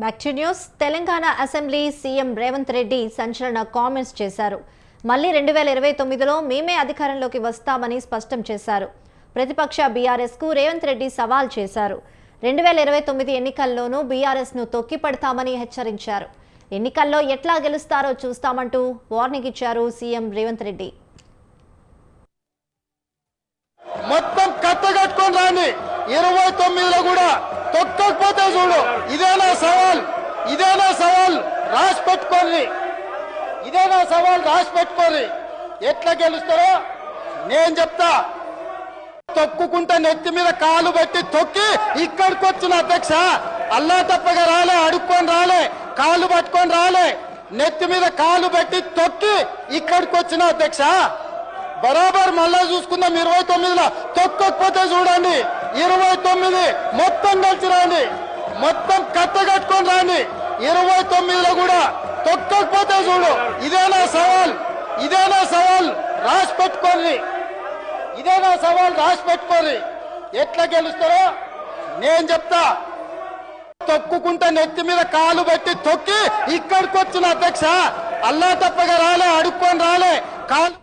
Back to news. Telangana assembly CM Revanth Reddy సంచలన comments చేశారు. మళ్ళీ 2029లో మేమే అధికారంలోకి వస్తామని స్పష్టం చేశారు. ప్రతిపక్ష బీఆర్ఎస్కు రేవంత్ రెడ్డి సవాల్ చేశారు. 2029 ఎన్నికల్లోనూ బీఆర్ఎస్ను తొక్కిపడతామని హెచ్చరించారు. ఎన్నికల్లో ఎట్లా గెలుస్తారో చూస్తామంటూ వార్నింగ్ ఇచ్చారు సీఎం రేవంత్ రెడ్డి. మొత్తం కట్టగట్టుకొని రాని 29లో కూడా తొక్కకపోతే చూడు. ఇదేనా సవాల్ రాసి పెట్టుకోండి. ఇదేనా సవాల్ రాసి పెట్టుకోండి. ఎట్లా గెలుస్తారో నేను చెప్తా. తొక్కుకుంటే నెత్తి మీద కాలు పెట్టి తొక్కి ఇక్కడికి వచ్చిన అధ్యక్ష. అల్లా తప్పగా రాలే, అడుక్కొని రాలే, కాలు పట్టుకొని రాలే, నెత్తి మీద కాలు పెట్టి తొక్కి ఇక్కడికి వచ్చిన అధ్యక్ష. బరాబర్ మళ్ళా చూసుకుందాం. 29లో తొక్కకపోతే చూడండి. 29 మొత్తం కలిసి రాండి, మొత్తం కట్టగట్టుకొని రాండి. 29లో కూడా తొక్కకపోతే చూడు. ఇదేనా సవాల్ రాసి పెట్టుకోండి. ఇదేనా సవాల్ రాసి పెట్టుకోండి. ఎట్లా గెలుస్తారో నేను చెప్తా. తొక్కుకుంటే నెత్తి మీద కాలు పెట్టి తొక్కి ఇక్కడికి వచ్చిన అధ్యక్ష. అల్లా తప్పగా రాలే, అడుక్కొని రాలే, కాలు